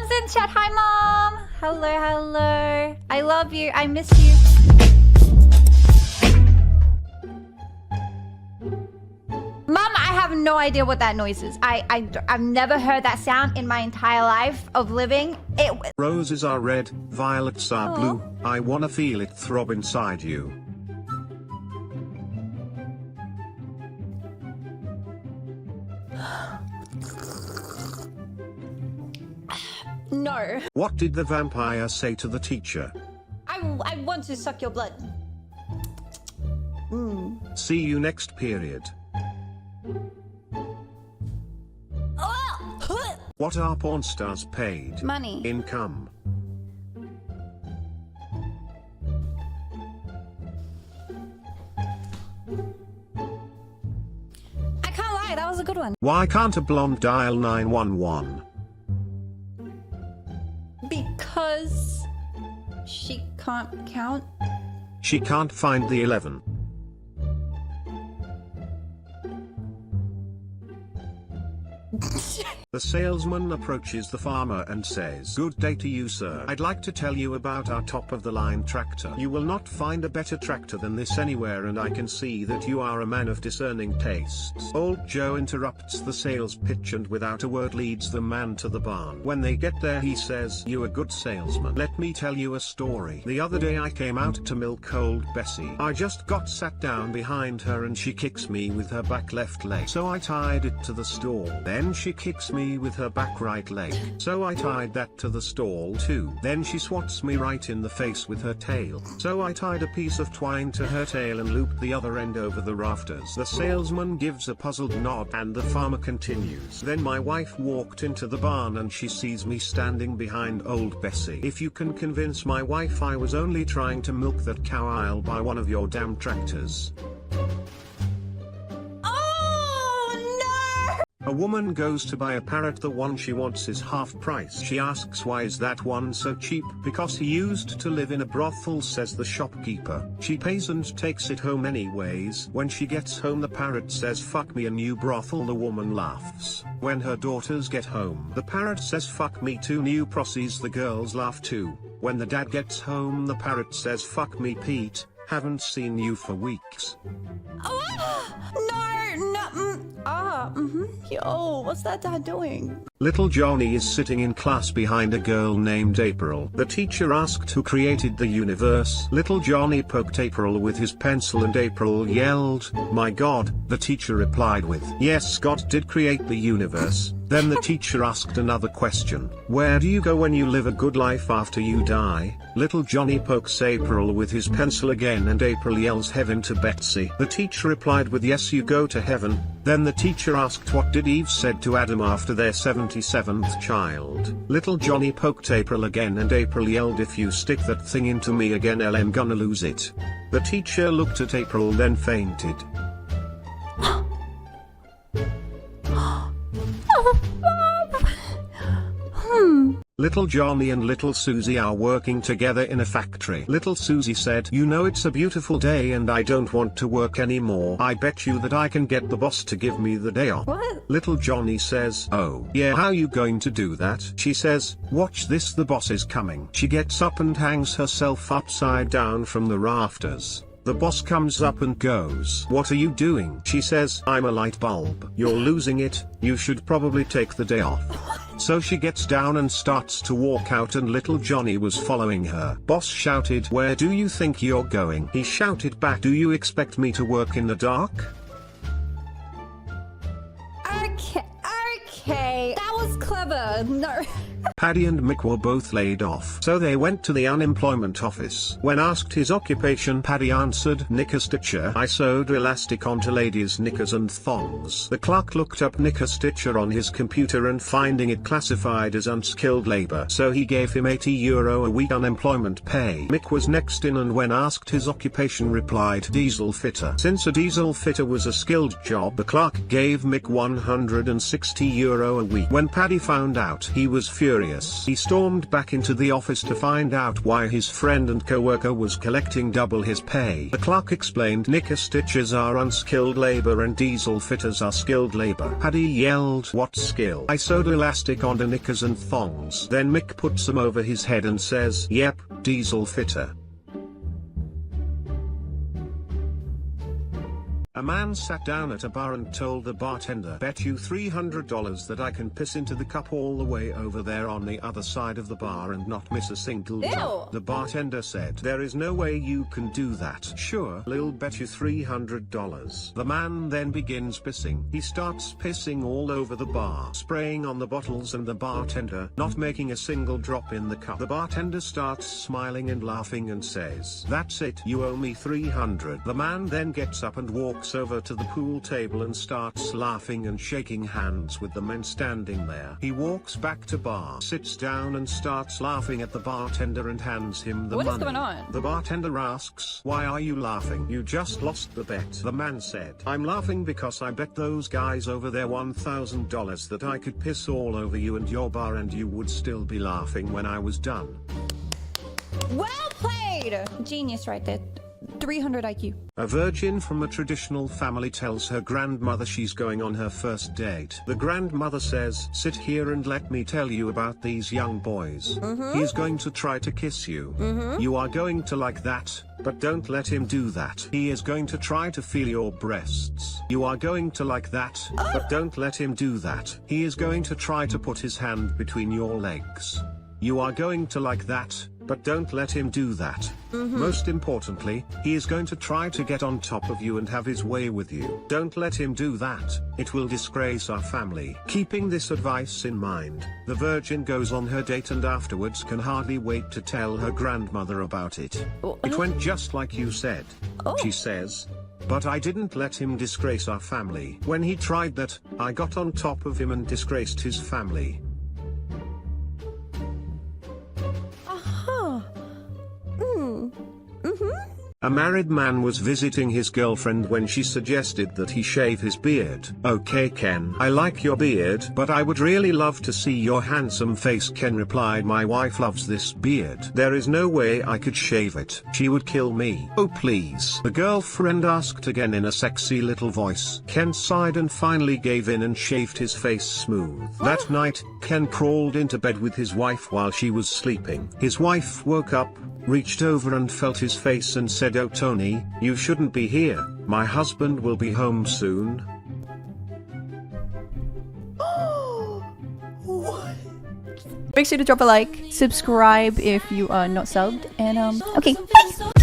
Mom's in chat. Hi, Mom. Hello, hello. I love you. I miss you. Mom, I have no idea what that noise is. I've never heard that sound in my entire life of living. Roses are red, violets are blue. I wanna feel it throb inside you. No. What did the vampire say to the teacher? I want to suck your blood. See you next period. What are porn stars paid? Money. Income. I can't lie, that was a good one. Why can't a blonde dial 911? Because she can't count. She can't find the 11. The salesman approaches the farmer and says, "Good day to you, sir. I'd like to tell you about our top-of-the-line tractor. You will not find a better tractor than this anywhere, and I can see that you are a man of discerning tastes." Old Joe interrupts the sales pitch and without a word leads the man to the barn. When they get there he says, "You a good salesman. Let me tell you a story. The other day I came out to milk old Bessie. I just got sat down behind her and she kicks me with her back left leg. So I tied it to the stall. Then she kicks me with her back right leg. So I tied that to the stall too. Then she swats me right in the face with her tail. So I tied a piece of twine to her tail and looped the other end over the rafters." The salesman gives a puzzled nod and the farmer continues. "Then my wife walked into the barn and she sees me standing behind old Bessie. If you can convince my wife I was only trying to milk that cow, I'll buy one of your damn tractors." A woman goes to buy a parrot. The one she wants is half price. She asks, "Why is that one so cheap?" "Because he used to live in a brothel," says the shopkeeper. She pays and takes it home anyways. When she gets home the parrot says, "Fuck me, a new brothel." The woman laughs. When her daughters get home the parrot says, "Fuck me, two new prossies." The girls laugh too. When the dad gets home the parrot says, "Fuck me, Pete. Haven't seen you for weeks." Yo, what's that dad doing? Little Johnny is sitting in class behind a girl named April. The teacher asked who created the universe. Little Johnny poked April with his pencil and April yelled, "My God!" The teacher replied with, "Yes, God did create the universe." Then the teacher asked another question. "Where do you go when you live a good life after you die?" Little Johnny pokes April with his pencil again and April yells, "Heaven to Betsy." The teacher replied with, "Yes, you go to heaven." Then the teacher asked what did Eve said to Adam after their 77th child. Little Johnny poked April again and April yelled, "If you stick that thing into me again, I'm gonna lose it." The teacher looked at April then fainted. Little Johnny and little Susie are working together in a factory. Little Susie said, "You know, it's a beautiful day and I don't want to work anymore. I bet you that I can get the boss to give me the day off." What? Little Johnny says, "Oh, yeah, how you going to do that?" She says, "Watch this, the boss is coming." She gets up and hangs herself upside down from the rafters. The boss comes up and goes, "What are you doing?" She says, "I'm a light bulb." "You're losing it, you should probably take the day off." So she gets down and starts to walk out and little Johnny was following her. Boss shouted, "Where do you think you're going?" He shouted back, "Do you expect me to work in the dark?" Okay, that was clever. No. Paddy and Mick were both laid off, so they went to the unemployment office. When asked his occupation, Paddy answered, "Knicker stitcher. I sewed elastic onto ladies' knickers and thongs." The clerk looked up knicker stitcher on his computer and finding it classified as unskilled labor, so he gave him €80 a week unemployment pay. Mick was next in and when asked his occupation replied, "Diesel fitter." Since a diesel fitter was a skilled job, the clerk gave Mick €160 a week. When Paddy found out. He was furious. He stormed back into the office to find out why his friend and coworker was collecting double his pay. The clerk explained knicker stitchers are unskilled labor and diesel fitters are skilled labor. Paddy yelled, "What skill?" I sewed elastic onto knickers and thongs. Then Mick puts them over his head and says, "Yep, diesel fitter." A man sat down at a bar and told the bartender, "Bet you $300 that I can piss into the cup all the way over there on the other side of the bar and not miss a single drop." The bartender said, "There is no way you can do that." "Sure, Lil, bet you $300. The man then begins pissing. He starts pissing all over the bar, spraying on the bottles and the bartender, not making a single drop in the cup. The bartender starts smiling and laughing and says, "That's it, you owe me $300. The man then gets up and walks over to the pool table and starts laughing and shaking hands with the men standing there. He walks back to bar, sits down and starts laughing at the bartender and hands him the money. What is going on? The bartender asks, "Why are you laughing? You just lost the bet." The man said, "I'm laughing because I bet those guys over there $1,000 that I could piss all over you and your bar and you would still be laughing when I was done." Well played! Genius right there. 300 IQ. A virgin from a traditional family tells her grandmother she's going on her first date. The grandmother says, "Sit here and let me tell you about these young boys. He's going to try to kiss you. You are going to like that, but don't let him do that. He is going to try to feel your breasts. You are going to like that, but don't let him do that. He is going to try to put his hand between your legs. You are going to like that, but don't let him do that. Most importantly, he is going to try to get on top of you and have his way with you. Don't let him do that. It will disgrace our family." Keeping this advice in mind, the virgin goes on her date and afterwards can hardly wait to tell her grandmother about it. "It went just like you said," she says. "But I didn't let him disgrace our family. When he tried that, I got on top of him and disgraced his family." A married man was visiting his girlfriend when she suggested that he shave his beard. "Okay Ken, I like your beard, but I would really love to see your handsome face." Ken replied, "My wife loves this beard. There is no way I could shave it. She would kill me." "Oh please." The girlfriend asked again in a sexy little voice. Ken sighed and finally gave in and shaved his face smooth. That night, Ken crawled into bed with his wife while she was sleeping. His wife woke up, reached over and felt his face and said, "Oh Tony, you shouldn't be here. My husband will be home soon." Make sure to drop a like, subscribe if you are not subbed, and okay, bye!